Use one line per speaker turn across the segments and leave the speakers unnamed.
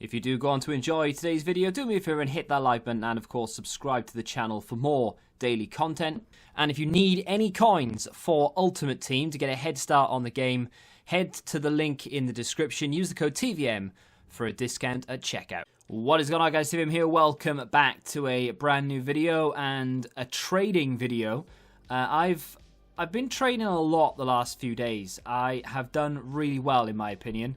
If you do go on to enjoy today's video, do me a favour and hit that like button and of course subscribe to the channel for more daily content. And if you need any coins for Ultimate Team to get a head start on the game, head to the link in the description. Use the code TVM for a discount at checkout. What is going on, guys? TVM here. Welcome back to a brand new video and a trading video. I've been trading a lot the last few days. I have done really well in my opinion,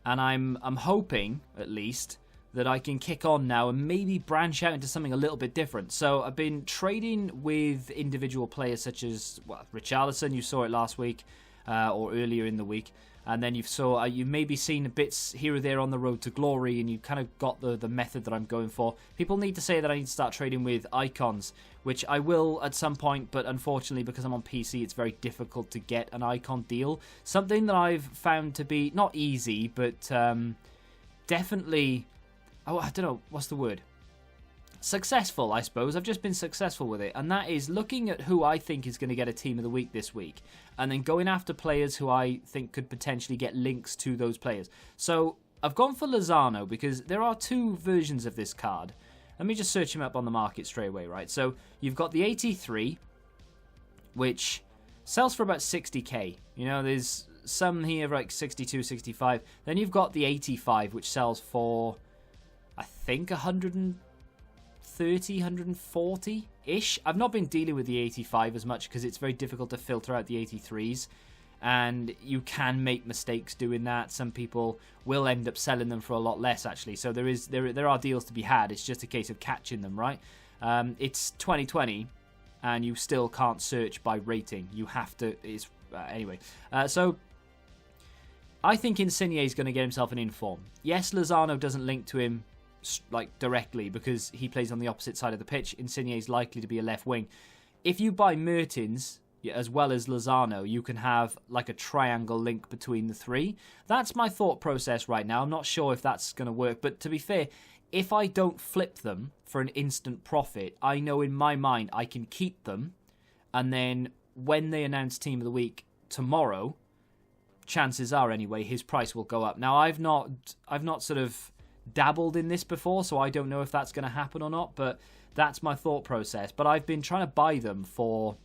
and I'm hoping at least that I can kick on now and maybe branch out into something a little bit different. So I've been trading with individual players such as Richarlison. You saw it last week or earlier in the week. And then you maybe seen bits here or there on the road to glory, and you kind of got the method that I'm going for. People need to say that I need to start trading with icons, which I will at some point, but unfortunately because I'm on PC, it's very difficult to get an icon deal. Something that I've found to be not easy, but definitely, I don't know, what's the word? Successful, I suppose. I've just been successful with it, and that is looking at who I think is going to get a team of the week this week, and then going after players who I think could potentially get links to those players. So I've gone for Lozano because there are two versions of this card. Let me just search him up on the market straight away, right? So you've got the 83, which sells for about 60k. You know, there's some here like 62, 65. Then you've got the 85, which sells for, I think, 130, 140-ish. I've not been dealing with the 85 as much because it's very difficult to filter out the 83s, and you can make mistakes doing that. Some people will end up selling them for a lot less, actually. So there are deals to be had. It's just a case of catching them, right? It's 2020, and you still can't search by rating. You have to. Anyway. So I think Insigne is going to get himself an inform. Yes, Lozano doesn't link to him like directly because he plays on the opposite side of the pitch. Insigne is likely to be a left wing. If you buy Mertens as well as Lozano, you can have like a triangle link between the three. That's my thought process right now. I'm not sure if that's going to work, but to be fair, if I don't flip them for an instant profit, I know in my mind I can keep them, and then when they announce team of the week tomorrow, chances are anyway his price will go up. Now I've not sort of dabbled in this before, so I don't know if that's going to happen or not, but that's my thought process. But I've been trying to buy them for,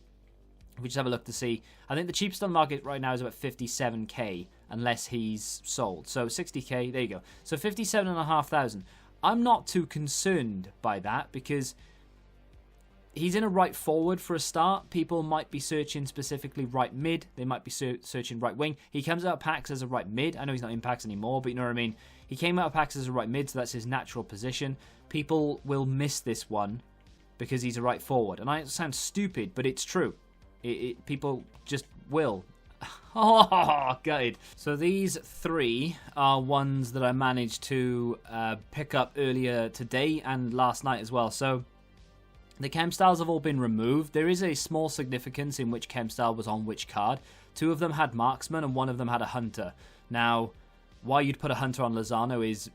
if we just have a look to see, I think the cheapest on the market right now is about 57k unless he's sold. So 60k, there you go. So 57,500. I'm not too concerned by that because he's in a right forward for a start. People might be searching specifically right mid. They might be searching right wing. He comes out of packs as a right mid. I know he's not in packs anymore, but you know what I mean. He came out of packs as a right mid, so that's his natural position. People will miss this one because he's a right forward. And I sound stupid, but it's true. People just will. Oh, gutted. So these three are ones that I managed to pick up earlier today and last night as well. So the chem styles have all been removed. There is a small significance in which chem style was on which card. Two of them had marksman and one of them had a hunter. Now, why you'd put a hunter on Lozano is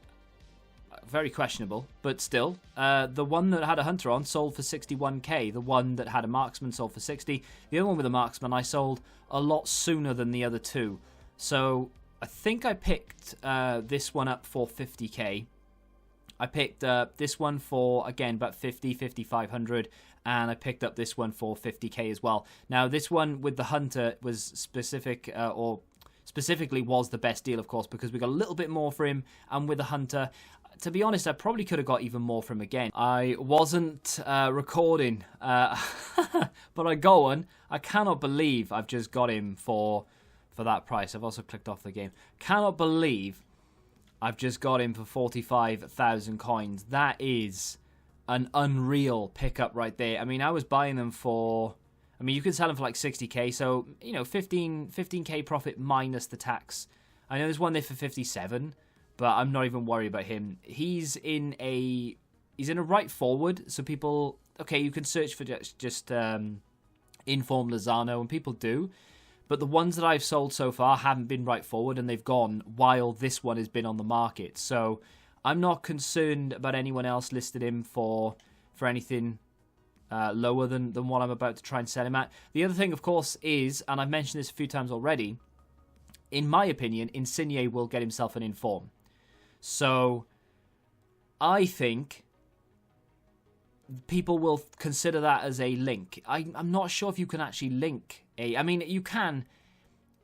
very questionable, but still, the one that had a hunter on sold for 61k. The one that had a marksman sold for 60. The other one with a marksman I sold a lot sooner than the other two. So I think I picked this one up for 50k. I picked up this one for, again, about 50, 5,500, and I picked up this one for 50k as well. Now, this one with the hunter was specifically was the best deal, of course, because we got a little bit more for him, and with the hunter, to be honest, I probably could have got even more from him again. I wasn't recording, but I go on. I cannot believe I've just got him for that price. I've also clicked off the game. Cannot believe I've just got him for 45,000 coins. That is an unreal pickup right there. I mean, I was buying them for, I mean, you can sell them for like 60k, so, you know, 15k profit minus the tax. I know there's one there for 57, but I'm not even worried about him. He's in a right forward, so people, okay, you can search for just inform Lozano, and people do, but the ones that I've sold so far haven't been right forward, and they've gone while this one has been on the market. So I'm not concerned about anyone else listed him for anything lower than what I'm about to try and sell him at. The other thing, of course, is, and I've mentioned this a few times already, in my opinion, Insigne will get himself an inform. So I think people will consider that as a link. I'm not sure if you can actually link I mean, you can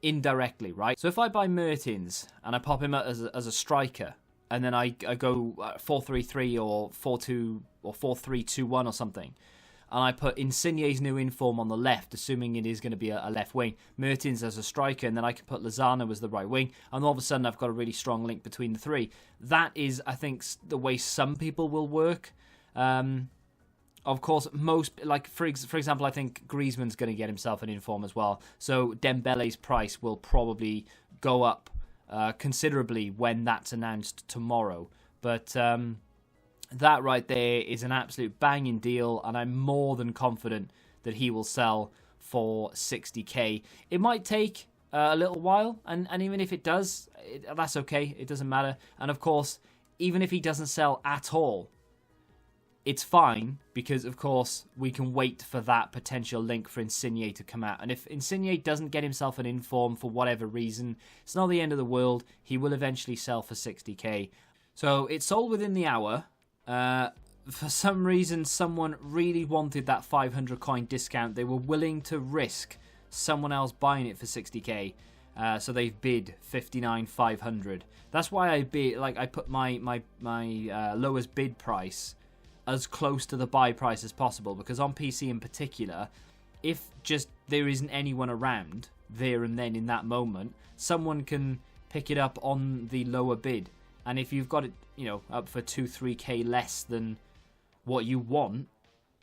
indirectly, right? So if I buy Mertens and I pop him as a striker, and then I go 4-3-3 or 4-2 or 4-3-2-1 or something, and I put Insigne's new inform on the left, assuming it is going to be a left wing, Mertens as a striker, and then I can put Lozano as the right wing, and all of a sudden I've got a really strong link between the three. That is, I think, the way some people will work. Of course, most, like, for example, I think Griezmann's going to get himself an inform as well, so Dembele's price will probably go up considerably when that's announced tomorrow. But that right there is an absolute banging deal, and I'm more than confident that he will sell for 60k. It might take a little while, and even if it does, that's okay. It doesn't matter. And of course, even if he doesn't sell at all, it's fine, because of course we can wait for that potential link for Insigne to come out. And if Insigne doesn't get himself an inform for whatever reason, it's not the end of the world. He will eventually sell for 60k. So it sold within the hour. For some reason, someone really wanted that 500 coin discount. They were willing to risk someone else buying it for 60k. So they've bid 59,500. That's why I bid, like, I put my lowest bid price as close to the buy price as possible, because on PC in particular, if just there isn't anyone around there and then in that moment, someone can pick it up on the lower bid, and if you've got it, you know, up for 2-3k less than what you want,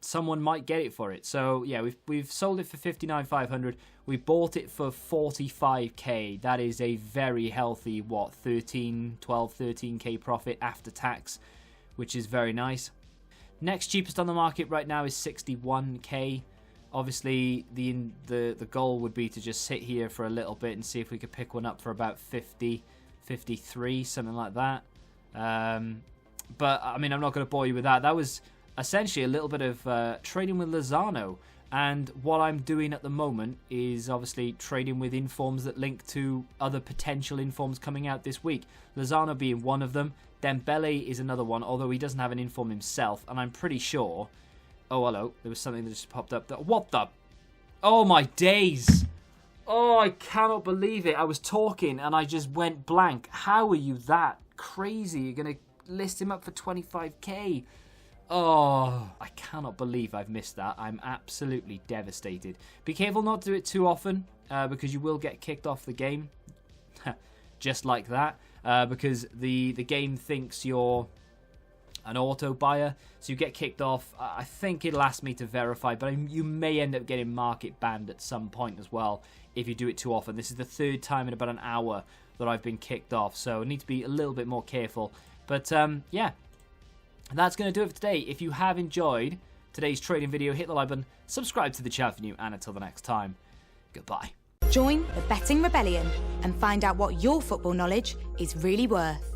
someone might get it for it. So yeah, we've sold it for 59,500. We bought it for 45k. That is a very healthy 13k profit after tax, which is very nice. Next cheapest on the market right now is 61k. Obviously, the goal would be to just sit here for a little bit and see if we could pick one up for about 50, 53, something like that. But, I mean, I'm not going to bore you with that. That was essentially a little bit of trading with Lozano. And what I'm doing at the moment is obviously trading with informs that link to other potential informs coming out this week. Lozano being one of them. Dembele is another one, although he doesn't have an inform himself. And I'm pretty sure... Oh, hello. There was something that just popped up. What the... Oh, my days. Oh, I cannot believe it. I was talking and I just went blank. How are you that crazy? You're going to list him up for 25k? Oh, I cannot believe I've missed that. I'm absolutely devastated. Be careful not to do it too often, because you will get kicked off the game. Just like that. Because the game thinks you're an auto buyer, so you get kicked off. I think it'll ask me to verify, but you may end up getting market banned at some point as well if you do it too often. This is the third time in about an hour that I've been kicked off, so I need to be a little bit more careful. But yeah, that's going to do it for today. If you have enjoyed today's trading video, hit the like button, subscribe to the channel if you're new, and until the next time, goodbye.
Join the Betting Rebellion and find out what your football knowledge is really worth.